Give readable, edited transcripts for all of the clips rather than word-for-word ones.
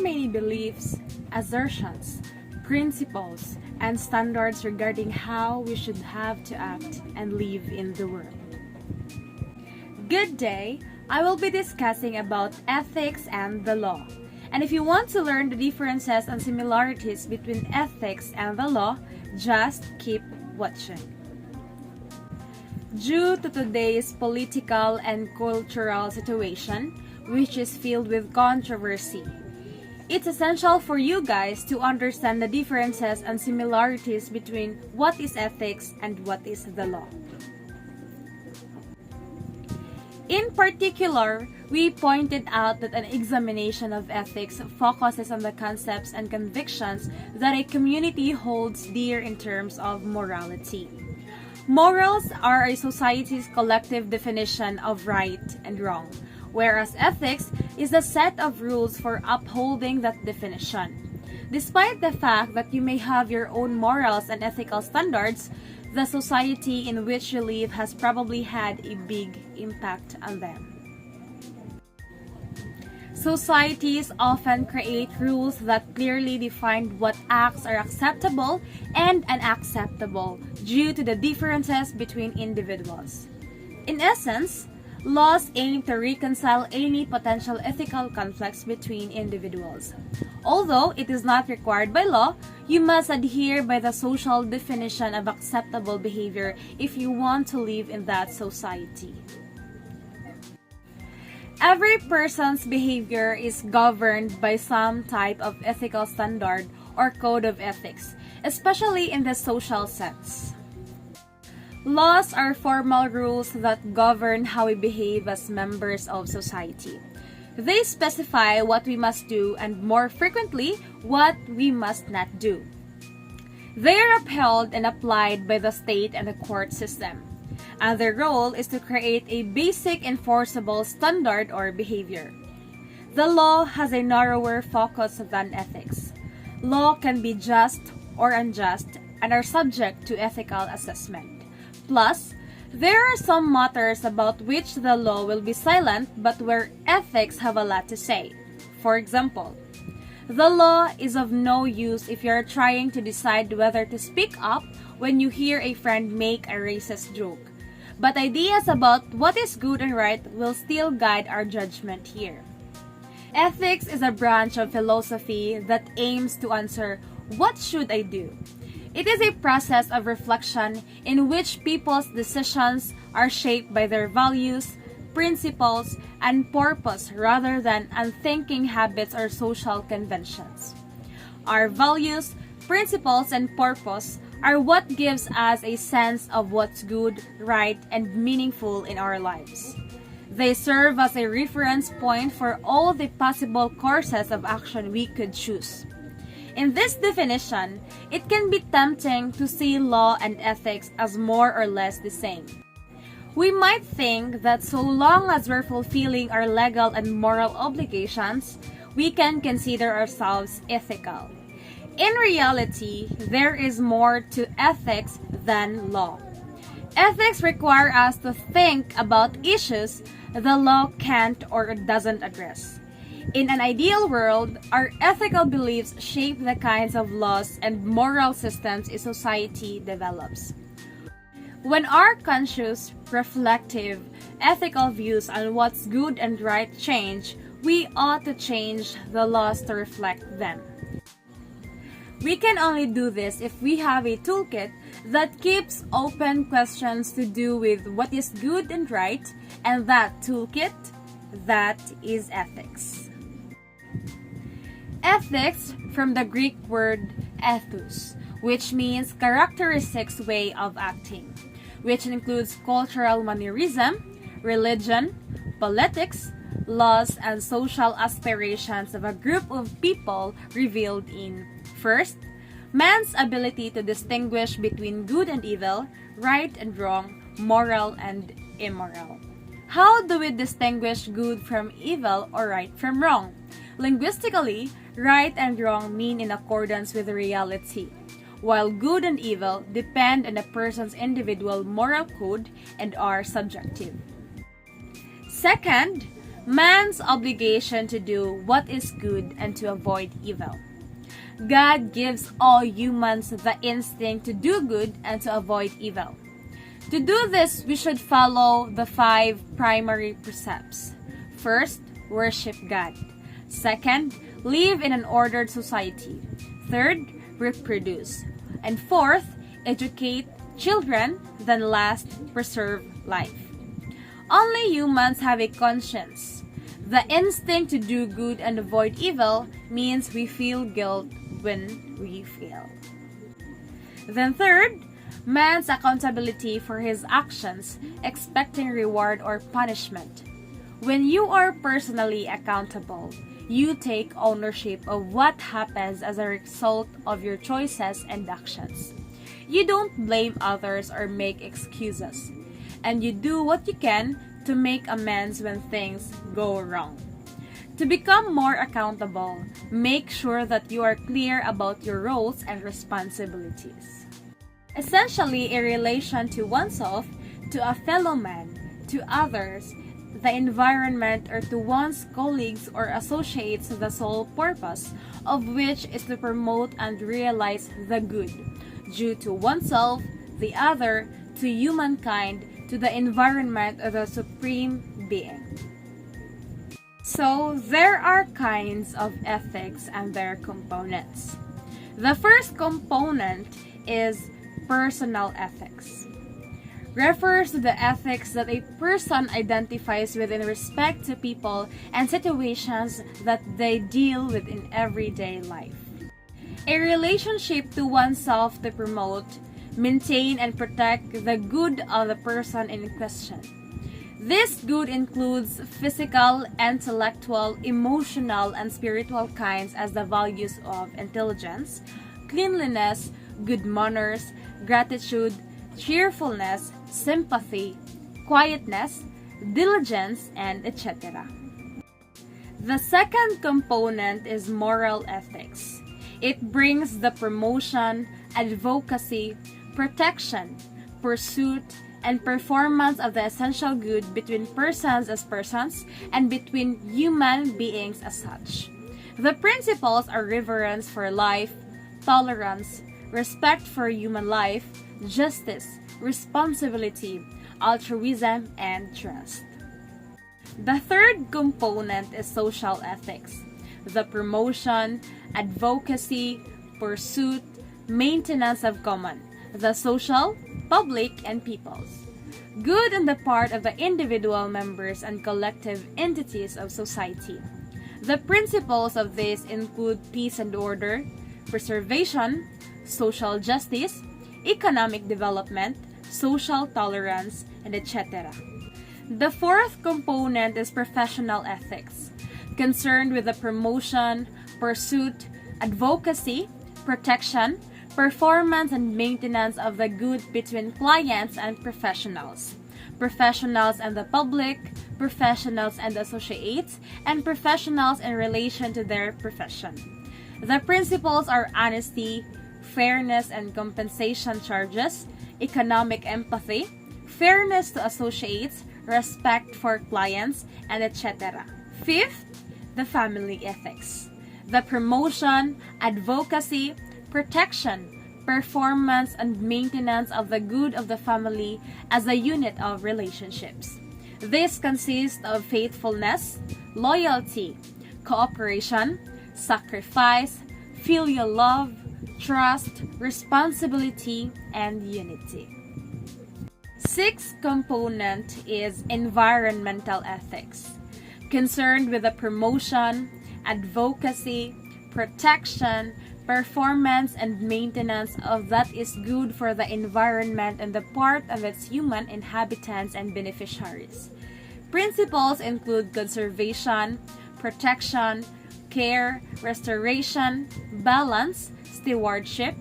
many beliefs, assertions, principles, and standards regarding how we should have to act and live in the world. Good day! I will be discussing about ethics and the law. And if you want to learn the differences and similarities between ethics and the law, just keep watching. Due to today's political and cultural situation, which is filled with controversy, it's essential for you guys to understand the differences and similarities between what is ethics and what is the law. In particular, we pointed out that an examination of ethics focuses on the concepts and convictions that a community holds dear in terms of morality. Morals are a society's collective definition of right and wrong, whereas ethics is the set of rules for upholding that definition. Despite the fact that you may have your own morals and ethical standards, the society in which you live has probably had a big impact on them. Societies often create rules that clearly define what acts are acceptable and unacceptable due to the differences between individuals. In essence, laws aim to reconcile any potential ethical conflicts between individuals. Although it is not required by law, you must adhere by the social definition of acceptable behavior if you want to live in that society. Every person's behavior is governed by some type of ethical standard or code of ethics, especially in the social sense. Laws are formal rules that govern how we behave as members of society. They specify what we must do and, more frequently, what we must not do. They are upheld and applied by the state and the court system, and their role is to create a basic enforceable standard or behavior. The law has a narrower focus than ethics. Law can be just or unjust and are subject to ethical assessment. Plus, there are some matters about which the law will be silent but where ethics have a lot to say. For example, the law is of no use if you are trying to decide whether to speak up when you hear a friend make a racist joke. But ideas about what is good and right will still guide our judgment here. Ethics is a branch of philosophy that aims to answer, what should I do? It is a process of reflection in which people's decisions are shaped by their values, principles, and purpose rather than unthinking habits or social conventions. Our values, principles, and purpose are what gives us a sense of what's good, right, and meaningful in our lives. They serve as a reference point for all the possible courses of action we could choose. In this definition, it can be tempting to see law and ethics as more or less the same. We might think that so long as we're fulfilling our legal and moral obligations, we can consider ourselves ethical. In reality, there is more to ethics than law. Ethics require us to think about issues the law can't or doesn't address. In an ideal world, our ethical beliefs shape the kinds of laws and moral systems a society develops. When our conscious, reflective, ethical views on what's good and right change, we ought to change the laws to reflect them. We can only do this if we have a toolkit that keeps open questions to do with what is good and right, and that toolkit, that is ethics. Ethics, from the Greek word ethos, which means characteristics way of acting, which includes cultural mannerism, religion, politics, laws, and social aspirations of a group of people revealed in, first, man's ability to distinguish between good and evil, right and wrong, moral and immoral. How do we distinguish good from evil or right from wrong? Linguistically, right and wrong mean in accordance with reality, while good and evil depend on a person's individual moral code and are subjective. Second, Man's obligation to do what is good and to avoid evil. God gives all humans the instinct to do good and to avoid evil. To do this, we should follow the 5 primary precepts. First, worship God. Second, live in an ordered society. Third, reproduce. And fourth, educate children. Then last, preserve life. Only humans have a conscience. The instinct to do good and avoid evil means we feel guilt when we fail. Then third, man's accountability for his actions, expecting reward or punishment. When you are personally accountable, you take ownership of what happens as a result of your choices and actions. You don't blame others or make excuses, and you do what you can to make amends when things go wrong. To become more accountable, make sure that you are clear about your roles and responsibilities. Essentially, a relation to oneself, to a fellow man, to others, the environment, or to one's colleagues or associates, the sole purpose of which is to promote and realize the good due to oneself, the other, to humankind, to the environment, or the supreme being. So, there are kinds of ethics and their components. The first component is personal ethics. Refers to the ethics that a person identifies with in respect to people and situations that they deal with in everyday life. A relationship to oneself to promote, maintain, and protect the good of the person in question. This good includes physical, intellectual, emotional, and spiritual kinds as the values of intelligence, cleanliness, good manners, gratitude, cheerfulness, sympathy, quietness, diligence, and etc. The second component is moral ethics. It brings the promotion, advocacy, protection, pursuit, and performance of the essential good between persons as persons and between human beings as such. The principles are reverence for life, tolerance, respect for human life, justice, responsibility, altruism, and trust. The third component is social ethics. The promotion, advocacy, pursuit, maintenance of common, the social, public, and peoples. Good on the part of the individual members and collective entities of society. The principles of this include peace and order, preservation, social justice, economic development, social tolerance, and etc. The fourth component is professional ethics, concerned with the promotion, pursuit, advocacy, protection, performance, and maintenance of the good between clients and professionals, professionals and the public, professionals and associates, and professionals in relation to their profession. The principles are honesty, fairness and compensation charges, economic empathy, fairness to associates, respect for clients, and etc. Fifth, the family ethics. The promotion, advocacy, protection, performance, and maintenance of the good of the family as a unit of relationships. This consists of faithfulness, loyalty, cooperation, sacrifice, filial love, trust, responsibility, and unity. Sixth component is environmental ethics, concerned with the promotion, advocacy, protection, performance, and maintenance of that is good for the environment and the part of its human inhabitants and beneficiaries. Principles include conservation, protection, care, restoration, balance, stewardship,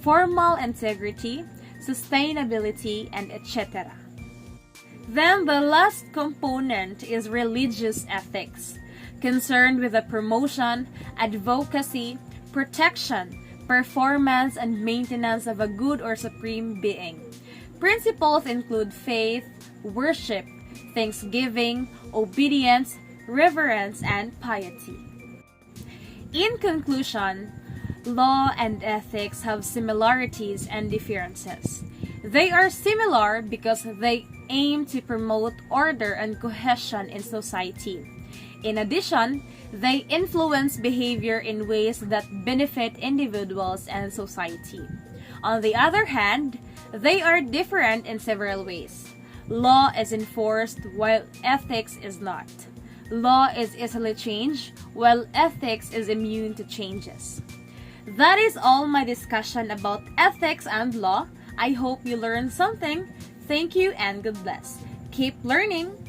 formal integrity, sustainability, and etc. Then the last component is religious ethics, concerned with the promotion, advocacy, protection, performance, and maintenance of a good or supreme being. Principles include faith, worship, thanksgiving, obedience, reverence, and piety. In conclusion, law and ethics have similarities and differences. They are similar because they aim to promote order and cohesion in society. In addition, they influence behavior in ways that benefit individuals and society. On the other hand, they are different in several ways. Law is enforced while ethics is not. Law is easily changed while ethics is immune to changes. That is all my discussion about ethics and law. I hope you learned something. Thank you and God bless. Keep learning.